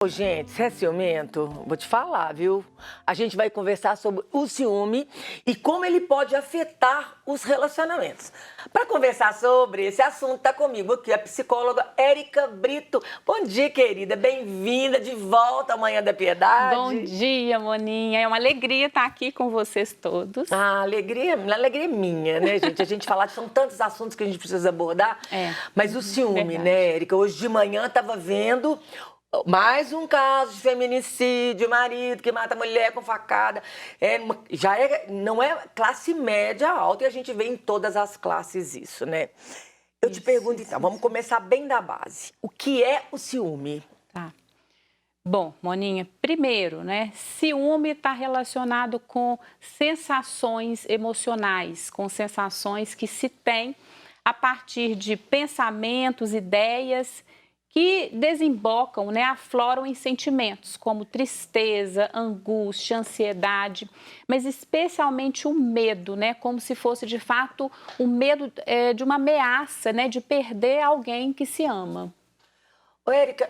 Ô, gente, se é ciumento, vou te falar, viu? A gente vai conversar sobre o ciúme e como ele pode afetar os relacionamentos. Para conversar sobre esse assunto, tá comigo aqui a psicóloga Érica Brito. Bom dia, querida. Bem-vinda de volta à Manhã da Piedade. Bom dia, Moninha. É uma alegria estar aqui com vocês todos. A alegria é minha, né, gente? A gente falar que são tantos assuntos que a gente precisa abordar. Mas o ciúme, verdade. né, Érica? Hoje de manhã estava vendo mais um caso de feminicídio, marido que mata a mulher com facada. Não é classe média alta e a gente vê em todas as classes isso, né? Eu te pergunto então, vamos começar bem da base. O que é o ciúme? Tá. Bom, Moninha, primeiro, né, ciúme está relacionado com sensações emocionais, com sensações que se tem a partir de pensamentos, ideias que desembocam, né, afloram em sentimentos como tristeza, angústia, ansiedade, mas especialmente o medo, né, como se fosse de fato o medo de uma ameaça, né, de perder alguém que se ama. Ô, Érica,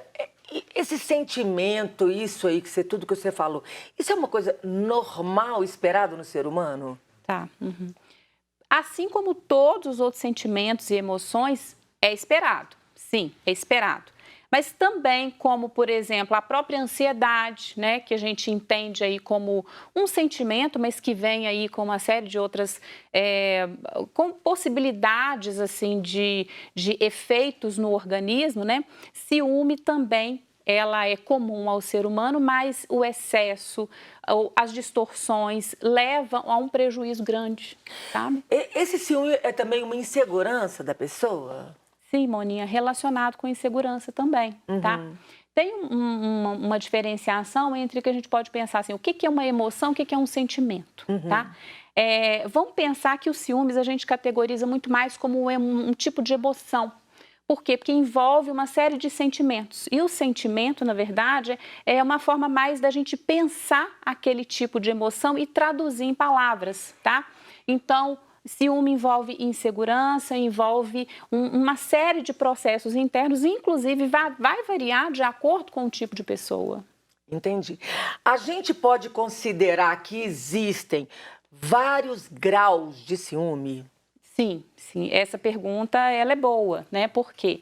esse sentimento, isso aí, tudo que você falou, isso é uma coisa normal, esperado no ser humano? Tá. Assim como todos os outros sentimentos e emoções, é esperado. Sim, é esperado. Mas também como, por exemplo, a própria ansiedade, né, que a gente entende aí como um sentimento, mas que vem aí com uma série de outras com possibilidades assim de efeitos no organismo, né? Ciúme também ela é comum ao ser humano, mas o excesso, as distorções levam a um prejuízo grande, sabe? Esse ciúme é também uma insegurança da pessoa? Sim, Moninha, relacionado com insegurança também, tá? Tem uma diferenciação entre o que a gente pode pensar assim, o que é uma emoção, o que é um sentimento, tá? Vamos pensar que os ciúmes a gente categoriza muito mais como um tipo de emoção. Por quê? Porque envolve uma série de sentimentos. E o sentimento, na verdade, é uma forma mais da gente pensar aquele tipo de emoção e traduzir em palavras, tá? Então, ciúme envolve insegurança, envolve uma série de processos internos, inclusive vai variar de acordo com o tipo de pessoa. Entendi. A gente pode considerar que existem vários graus de ciúme? Sim, sim. Essa pergunta ela é boa, né? Porque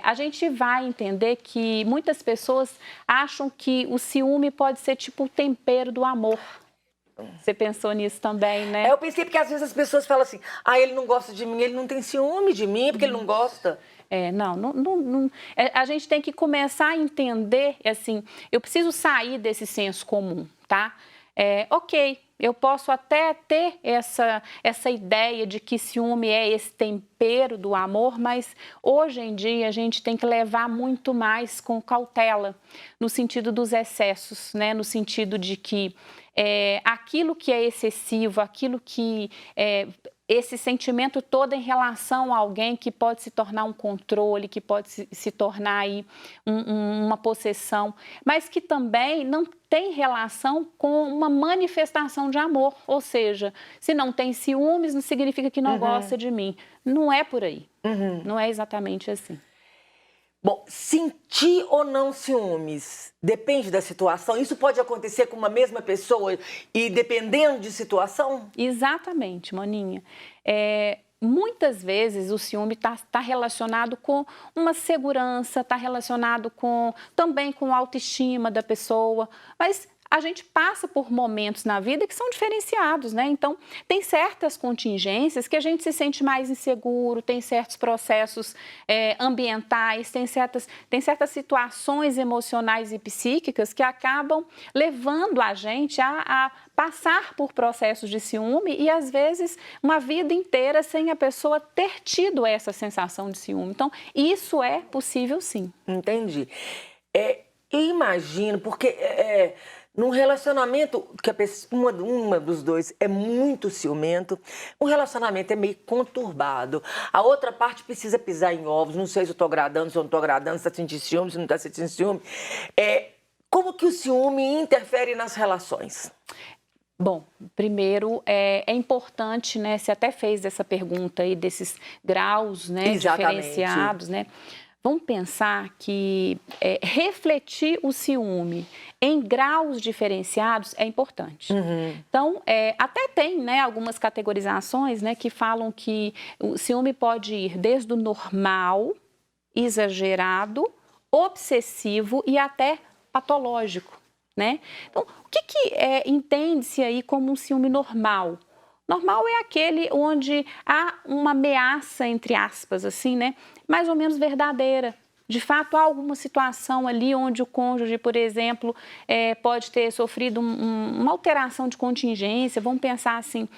a gente vai entender que muitas pessoas acham que o ciúme pode ser tipo o tempero do amor. Você pensou nisso também, né? Eu pensei porque às vezes as pessoas falam assim, ele não gosta de mim, ele não tem ciúme de mim, porque ele não gosta. A gente tem que começar a entender, assim, eu preciso sair desse senso comum, tá? Ok, eu posso até ter essa ideia de que ciúme é esse tempero do amor, mas hoje em dia a gente tem que levar muito mais com cautela, no sentido dos excessos, né? No sentido de que aquilo que é excessivo, aquilo que esse sentimento todo em relação a alguém que pode se tornar um controle, que pode se tornar aí uma possessão, mas que também não tem relação com uma manifestação de amor. Ou seja, se não tem ciúmes, não significa que não gosta de mim. Não é por aí. Não é exatamente assim. Bom, sentir ou não ciúmes depende da situação? Isso pode acontecer com uma mesma pessoa e dependendo de situação? Exatamente, Moninha. Muitas vezes o ciúme está relacionado com uma segurança, está relacionado também com a autoestima da pessoa, mas a gente passa por momentos na vida que são diferenciados, né? Então, tem certas contingências que a gente se sente mais inseguro, tem certos processos ambientais, tem certas situações emocionais e psíquicas que acabam levando a gente a passar por processos de ciúme e, às vezes, uma vida inteira sem a pessoa ter tido essa sensação de ciúme. Então, isso é possível, sim. Entendi. Eu imagino, porque num relacionamento que uma dos dois é muito ciumento, um relacionamento é meio conturbado. A outra parte precisa pisar em ovos, não sei se eu estou agradando, se eu não estou agradando, se está sentindo ciúme, se não está sentindo ciúme. Como que o ciúme interfere nas relações? Bom, primeiro é importante, né? Você até fez essa pergunta aí desses graus, né, Exatamente. diferenciados, né? vamos pensar que refletir o ciúme em graus diferenciados é importante. Então, até tem, né, algumas categorizações, né, que falam que o ciúme pode ir desde o normal, exagerado, obsessivo e até patológico, né? Então, o que entende-se aí como um ciúme normal? Normal é aquele onde há uma ameaça, entre aspas, assim, né? Mais ou menos verdadeira. De fato, há alguma situação ali onde o cônjuge, por exemplo, pode ter sofrido uma alteração de contingência. Vamos pensar assim,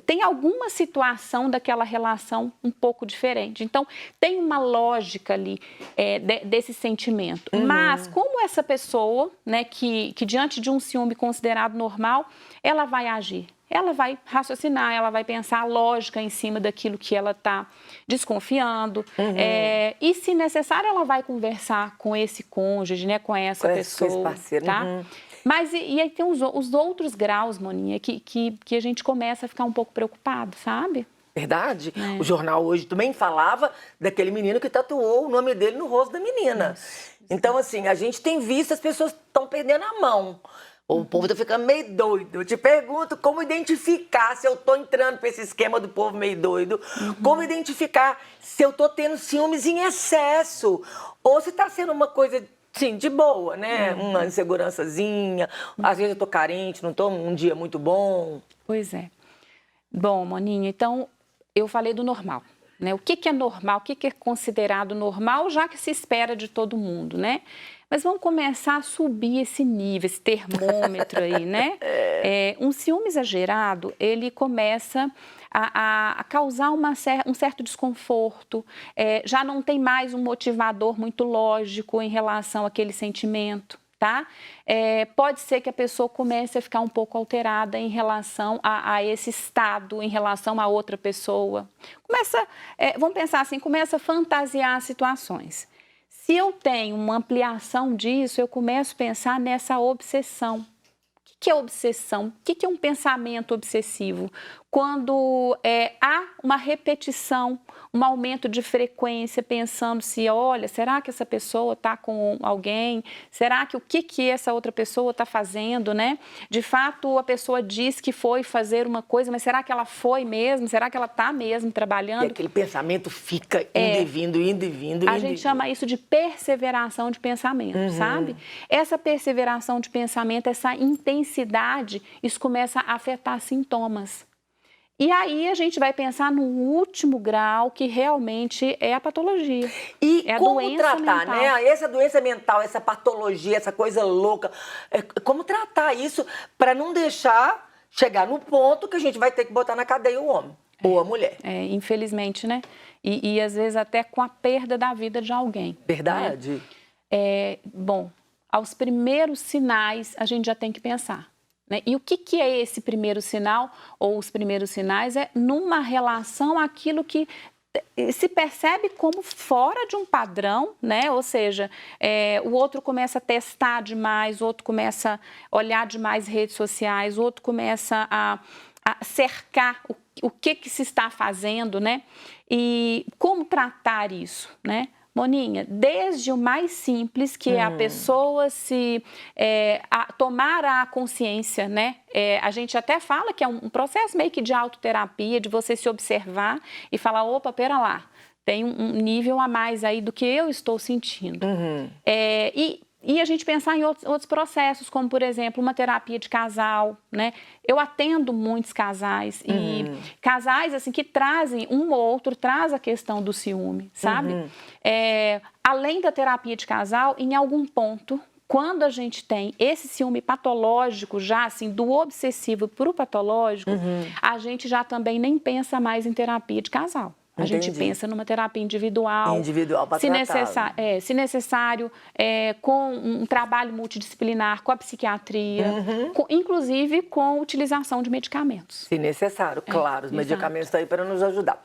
tem alguma situação daquela relação um pouco diferente. Então, tem uma lógica ali desse sentimento. Mas, como essa pessoa, né, que diante de um ciúme considerado normal, ela vai agir? Ela vai raciocinar, ela vai pensar a lógica em cima daquilo que ela está desconfiando. E, se necessário, ela vai conversar com esse cônjuge, né, com essa pessoa. Esse parceiro. Tá? Mas e aí tem os outros graus, Moninha, que a gente começa a ficar um pouco preocupado, sabe? Verdade. O jornal hoje também falava daquele menino que tatuou o nome dele no rosto da menina. Então, assim, a gente tem visto as pessoas estão perdendo a mão. O povo tá ficando meio doido. Eu te pergunto como identificar se eu tô entrando para esse esquema do povo meio doido. Como identificar se eu tô tendo ciúmes em excesso. Ou se tá sendo uma coisa, sim, de boa, né? Uma insegurançazinha. Às vezes eu tô carente, não tô num dia muito bom. Pois é. Bom, Moninha, então eu falei do normal, né? O que é normal? O que é considerado normal, já que se espera de todo mundo, né? Mas vamos começar a subir esse nível, esse termômetro aí, né? Um ciúme exagerado, ele começa a causar um certo desconforto, já não tem mais um motivador muito lógico em relação àquele sentimento, tá? Pode ser que a pessoa comece a ficar um pouco alterada em relação a esse estado, em relação a outra pessoa. Vamos pensar assim, começa a fantasiar situações. Se eu tenho uma ampliação disso, eu começo a pensar nessa obsessão. O que é obsessão? O que é um pensamento obsessivo? Quando há uma repetição, um aumento de frequência, pensando se, olha, será que essa pessoa está com alguém? Será que o que essa outra pessoa está fazendo, né? De fato, a pessoa diz que foi fazer uma coisa, mas será que ela foi mesmo? Será que ela está mesmo trabalhando? E aquele pensamento fica indo e vindo, indo e vindo. A gente chama isso de perseveração de pensamento, sabe? Essa perseveração de pensamento, essa intensidade, isso começa a afetar sintomas. E aí a gente vai pensar no último grau, que realmente é a patologia. E é a como doença tratar, mental. né? Essa doença mental, essa patologia, essa coisa louca. Como tratar isso para não deixar chegar no ponto que a gente vai ter que botar na cadeia o homem ou a mulher. Infelizmente, né? E às vezes até com a perda da vida de alguém. Verdade. Né? Bom, aos primeiros sinais a gente já tem que pensar. Né? E o que é esse primeiro sinal, ou os primeiros sinais, é numa relação aquilo que se percebe como fora de um padrão, né? Ou seja, o outro começa a testar demais, o outro começa a olhar demais redes sociais, o outro começa a cercar o que se está fazendo, né? E como tratar isso, né? Moninha, desde o mais simples, que é a pessoa tomar a consciência, né? A gente até fala que é um processo meio que de autoterapia, de você se observar e falar, opa, pera lá, tem um nível a mais aí do que eu estou sentindo. E a gente pensar em outros processos, como, por exemplo, uma terapia de casal, né? Eu atendo muitos casais e casais, assim, que trazem um ou outro, traz a questão do ciúme, sabe? Além da terapia de casal, em algum ponto, quando a gente tem esse ciúme patológico já, assim, do obsessivo para o patológico, a gente já também nem pensa mais em terapia de casal. A gente pensa numa terapia individual. Individual para tratar. Se necessário, com um trabalho multidisciplinar, com a psiquiatria, inclusive com utilização de medicamentos. Se necessário, claro. Os medicamentos estão aí para nos ajudar.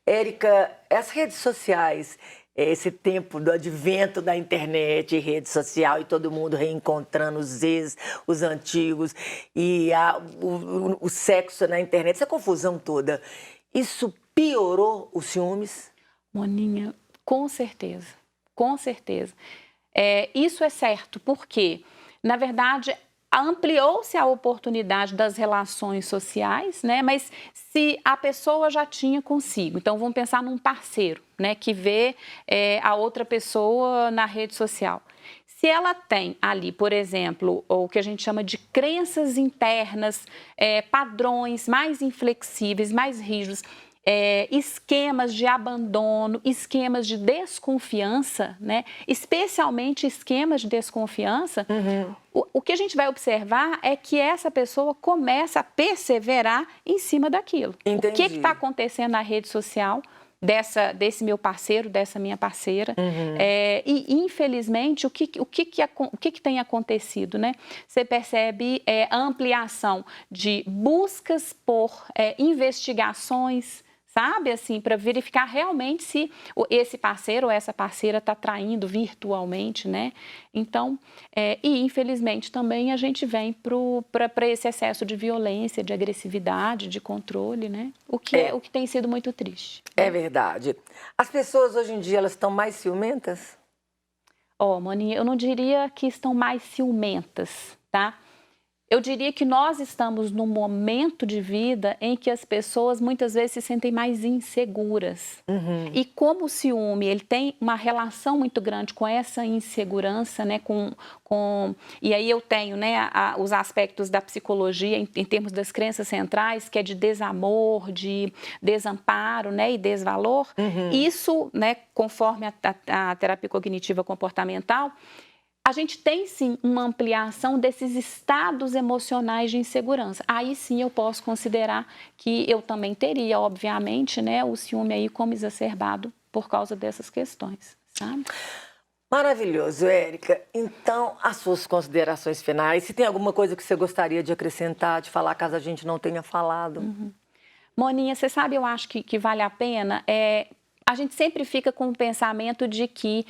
Érica, as redes sociais, esse tempo do advento da internet, rede social e todo mundo reencontrando os ex, os antigos e o sexo na internet, essa confusão toda, isso piorou os ciúmes? Moninha, Com certeza, com certeza. Isso é certo, porque, na verdade, ampliou-se a oportunidade das relações sociais, né? Mas se a pessoa já tinha consigo, então vamos pensar num parceiro, né? Que vê a outra pessoa na rede social. Se ela tem ali, por exemplo, o que a gente chama de crenças internas, padrões mais inflexíveis, mais rígidos, esquemas de abandono, esquemas de desconfiança, né? Especialmente esquemas de desconfiança, o que a gente vai observar é que essa pessoa começa a perseverar em cima daquilo. Entendi. O que está acontecendo na rede social desse meu parceiro, dessa minha parceira. E, infelizmente, o que tem acontecido, né? Você percebe a ampliação de buscas por investigações, sabe, assim, para verificar realmente se esse parceiro ou essa parceira está traindo virtualmente, né? Então, e infelizmente também a gente vem para esse excesso de violência, de agressividade, de controle, né? O que tem sido muito triste. É verdade. As pessoas hoje em dia, elas estão mais ciumentas? Moni, eu não diria que estão mais ciumentas, tá? Eu diria que nós estamos num momento de vida em que as pessoas muitas vezes se sentem mais inseguras. E como o ciúme, ele tem uma relação muito grande com essa insegurança, né? E aí eu tenho, né, os aspectos da psicologia em termos das crenças centrais, que é de desamor, de desamparo, né, e desvalor. Isso, né, conforme a terapia cognitiva comportamental, a gente tem sim uma ampliação desses estados emocionais de insegurança. Aí sim eu posso considerar que eu também teria, obviamente, né, o ciúme aí como exacerbado por causa dessas questões, sabe? Maravilhoso, Érica. Então, as suas considerações finais, se tem alguma coisa que você gostaria de acrescentar, de falar, caso a gente não tenha falado. Moninha, você sabe, eu acho que vale a pena, a gente sempre fica com o pensamento de que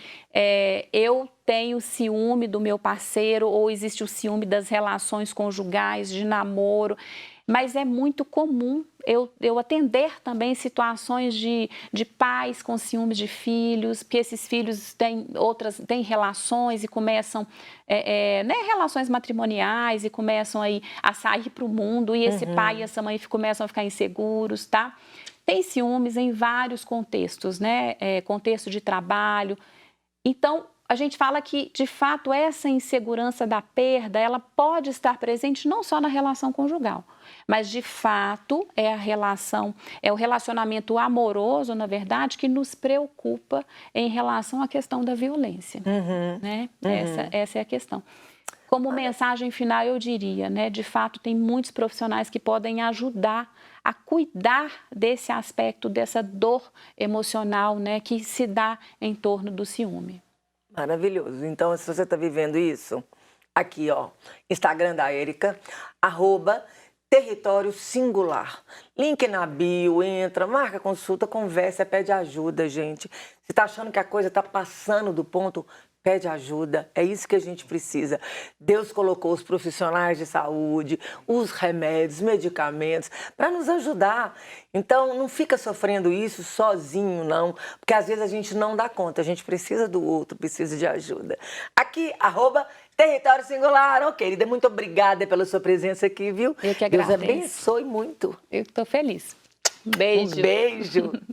eu tenho ciúme do meu parceiro ou existe o ciúme das relações conjugais, de namoro, mas é muito comum eu atender também situações de pais com ciúmes de filhos, porque esses filhos têm relações e começam, né, relações matrimoniais e começam aí a sair para o mundo e esse pai e essa mãe começam a ficar inseguros, tá? Tem ciúmes em vários contextos, né? Contexto de trabalho. Então, a gente fala que, de fato, essa insegurança da perda, ela pode estar presente não só na relação conjugal, mas, de fato, é o relacionamento amoroso, na verdade, que nos preocupa em relação à questão da violência, né? Essa é a questão. Como mensagem final, eu diria, né? De fato, tem muitos profissionais que podem ajudar a cuidar desse aspecto, dessa dor emocional, né, que se dá em torno do ciúme. Maravilhoso. Então, se você está vivendo isso, aqui, ó, Instagram da Érica, @Território Singular. Link na bio, entra, marca consulta, conversa, pede ajuda, gente. Se está achando que a coisa está passando do ponto, pede ajuda, é isso que a gente precisa. Deus colocou os profissionais de saúde, os remédios, medicamentos, para nos ajudar. Então, não fica sofrendo isso sozinho, não, porque às vezes a gente não dá conta, a gente precisa do outro, precisa de ajuda. Aqui, @Território Singular. Ô, querida, muito obrigada pela sua presença aqui, viu? Eu que agradeço. Deus abençoe muito. Eu estou feliz. Um beijo. Um beijo.